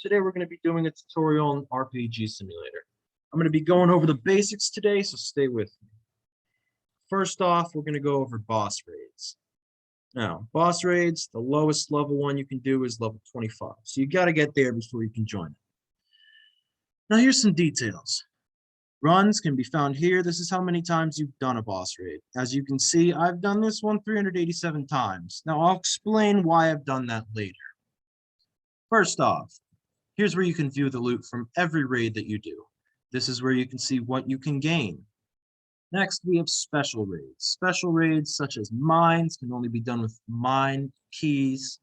Today we're going to be doing a tutorial on RPG Simulator. I'm going to be going over the basics today, so stay with me. First off, we're going to go over boss raids. Now, boss raids, the lowest level one you can do is level 25. So you got to get there before you can join it. Now here's some details. Runs can be found here. This is how many times you've done a boss raid. As you can see, I've done this one 387 times. Now I'll explain why I've done that later. First off, here's where you can view the loot from every raid that you do. This is where you can see what you can gain. Next, we have special raids. Special raids such as mines can only be done with mine keys.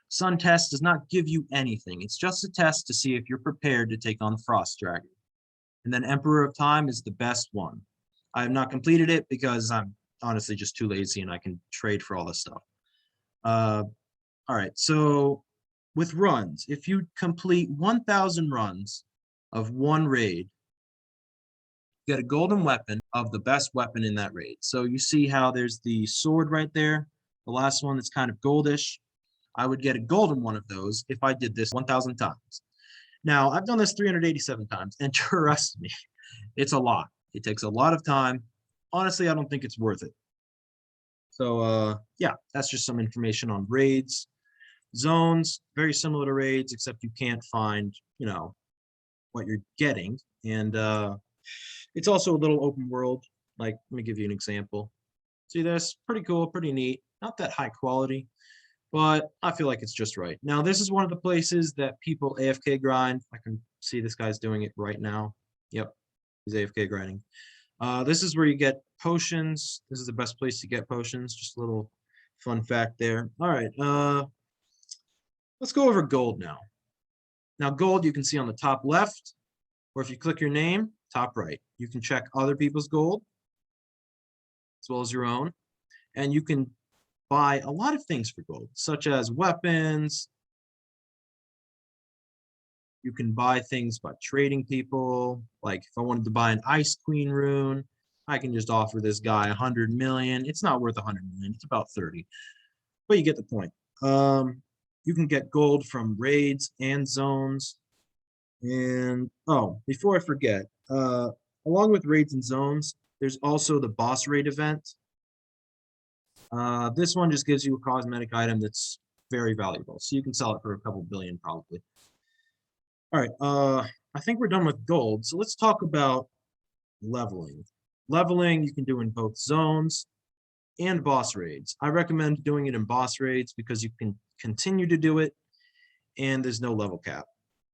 Sun test does not give you anything. It's just a test to see if you're prepared to take on Frost Dragon. And then Emperor of Time is the best one. I have not completed it because I'm honestly just too lazy and I can trade for all this stuff. All right, so with runs, if you complete 1,000 runs of one raid, you get a golden weapon of the best weapon in that raid. So you see how there's the sword right there, the last one that's kind of goldish. I would get a golden one of those if I did this 1,000 times. Now, I've done this 387 times, and trust me, it's a lot. It takes a lot of time. Honestly, I don't think it's worth it. So, yeah, that's just some information on raids. Zones, very similar to raids, except you can't find, what you're getting. And it's also a little open world. Like, let me give you an example. See this? Pretty cool, pretty neat. Not that high quality, but I feel like it's just right. Now, this is one of the places that people AFK grind. I can see this guy's doing it right now. Yep, he's AFK grinding. This is where you get potions. This is the best place to get potions. Just a little fun fact there. All right, let's go over gold now. Now, gold you can see on the top left, or if you click your name, top right. You can check other people's gold, as well as your own. And you can buy a lot of things for gold, such as weapons. You can buy things by trading people. Like if I wanted to buy an Ice Queen rune, I can just offer this guy 100 million. It's not worth 100 million. It's about 30. But you get the point. You can get gold from raids and zones. And, oh, before I forget, along with raids and zones, there's also the boss raid event. This one just gives you a cosmetic item that's very valuable. So you can sell it for a couple billion probably. All right, I think we're done with gold. So let's talk about leveling. Leveling you can do in both zones and boss raids. I recommend doing it in boss raids because you can continue to do it and there's no level cap.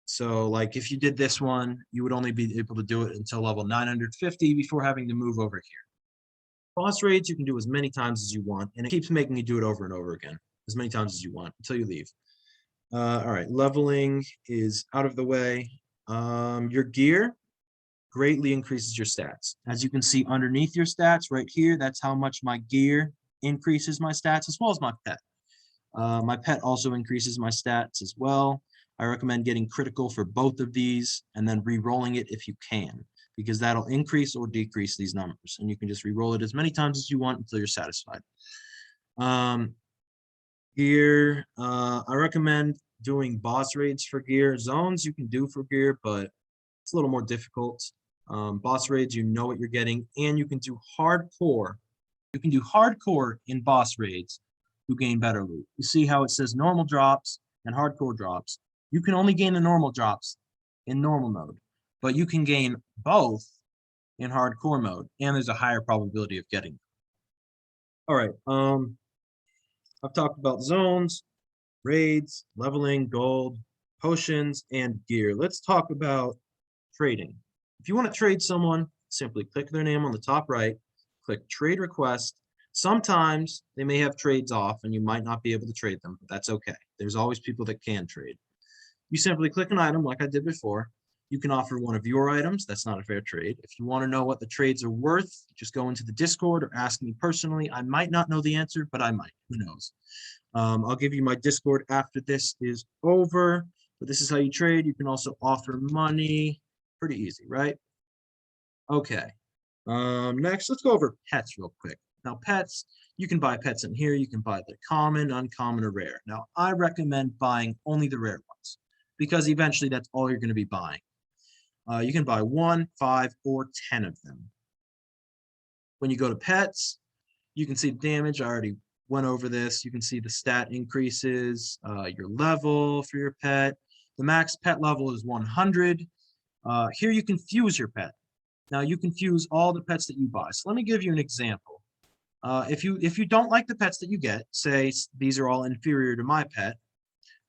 So like if you did this one, you would only be able to do it until level 950 before having to move over here. Boss raids you can do as many times as you want, and it keeps making you do it over and over again, as many times as you want until you leave. All right, leveling is out of the way. Your gear greatly increases your stats. As you can see underneath your stats right here, that's how much my gear increases my stats, as well as my pet. My pet also increases my stats as well. I recommend getting critical for both of these and then re-rolling it if you can, because that'll increase or decrease these numbers. And you can just re-roll it as many times as you want until you're satisfied. Gear, I recommend doing boss raids for gear. Zones you can do for gear, but it's a little more difficult. Boss raids, you know what you're getting, and you can do hardcore. You can do hardcore in boss raids to gain better loot. You see how it says normal drops and hardcore drops. You can only gain the normal drops in normal mode, but you can gain both in hardcore mode, and there's a higher probability of getting them. All right, I've talked about zones, raids, leveling, gold, potions, and gear. Let's talk about trading. If you want to trade someone, simply click their name on the top right, click trade request. Sometimes they may have trades off and you might not be able to trade them, but that's okay. There's always people that can trade. You simply click an item like I did before. You can offer one of your items. That's not a fair trade. If you want to know what the trades are worth, just go into the Discord or ask me personally. I might not know the answer, but I might. Who knows? I'll give you my Discord after this is over. But this is how you trade. You can also offer money. Pretty easy, right? Okay. Next, let's go over pets real quick. Now, pets, you can buy pets in here. You can buy the common, uncommon, or rare. Now, I recommend buying only the rare ones. because eventually that's all you're going to be buying. You can buy 1, 5, or 10 of them. When you go to pets, you can see damage. I already went over this. You can see the stat increases, your level for your pet. The max pet level is 100. Here you can fuse your pet. Now you can fuse all the pets that you buy. So let me give you an example. If you don't like the pets that you get, say these are all inferior to my pet,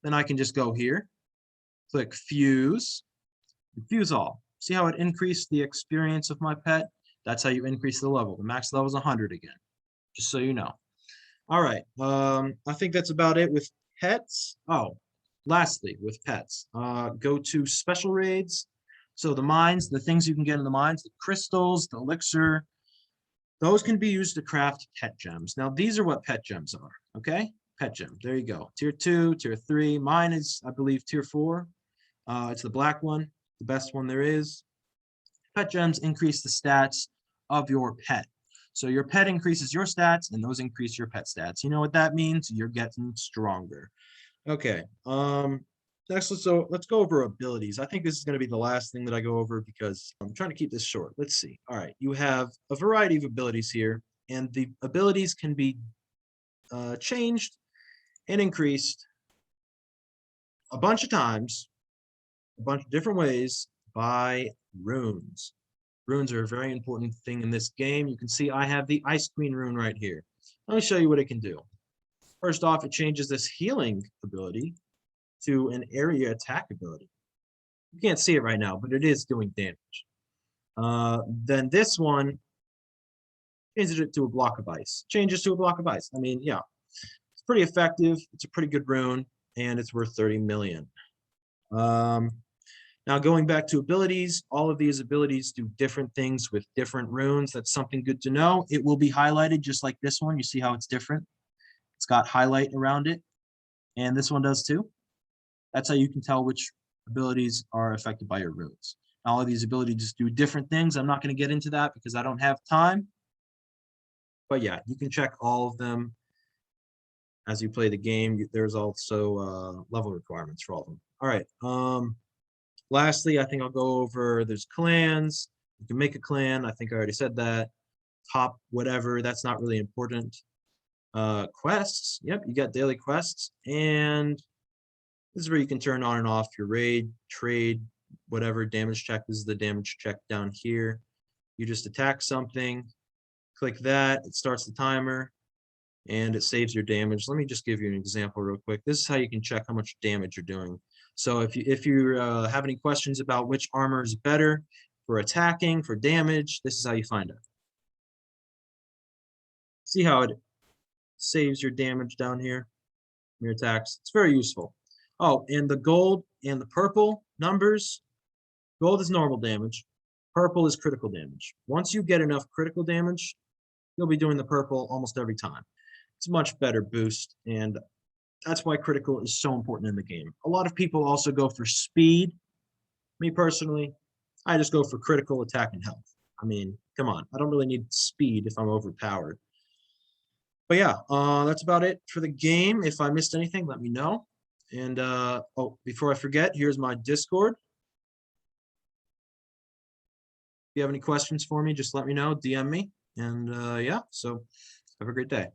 then I can just go here, click fuse, fuse all. See how it increased the experience of my pet? That's how you increase the level. The max level is 100 again, just so you know. All right, I think that's about it with pets. Oh, lastly, with pets, go to special raids. So the mines, the things you can get in the mines, the crystals, the elixir, those can be used to craft pet gems. Now, these are what pet gems are, okay? Pet gem, there you go. Tier 2, Tier 3. Mine is, I believe, Tier 4. It's the black one, the best one there is. Pet gems increase the stats of your pet. So your pet increases your stats, and those increase your pet stats. You know what that means? You're getting stronger. Okay, next, let's go over abilities. I think this is going to be the last thing that I go over because I'm trying to keep this short. Let's see. All right, you have a variety of abilities here, and the abilities can be changed and increased a bunch of times, a bunch of different ways by runes. Runes are a very important thing in this game. You can see I have the Ice Queen rune right here. Let me show you what it can do. First off, it changes this healing ability to an area attack ability. You can't see it right now, but it is doing damage. Then this one changes it to a block of ice. Changes to a block of ice. I mean, yeah, it's pretty effective. It's a pretty good rune, and it's worth 30 million. Now going back to abilities, all of these abilities do different things with different runes. That's something good to know. It will be highlighted just like this one. You see how it's different? It's got highlight around it, and this one does too. That's how you can tell which abilities are affected by your runes. All of these abilities do different things. I'm not going to get into that because I don't have time. But yeah, you can check all of them as you play the game. There's also level requirements for all of them. All right. Lastly, I think I'll go over, there's clans. You can make a clan. I think I already said that. Top whatever, that's not really important. Quests. Yep, you got daily quests. And this is where you can turn on and off your raid, trade, whatever. Damage check. This is the damage check down here. You just attack something, click that, it starts the timer, and it saves your damage. Let me just give you an example real quick. This is how you can check how much damage you're doing. So if you have any questions about which armor is better for attacking, for damage, this is how you find out. See how it saves your damage down here, your attacks. It's very useful. Oh, and the gold and the purple numbers, gold is normal damage, purple is critical damage. Once you get enough critical damage, you'll be doing the purple almost every time. It's a much better boost, and that's why critical is so important in the game. A lot of people also go for speed. Me personally, I just go for critical, attack, and health. I mean, come on. I don't really need speed if I'm overpowered. But yeah, that's about it for the game. If I missed anything, let me know. And oh, before I forget, here's my Discord. If you have any questions for me, just let me know, DM me. And yeah, so have a great day.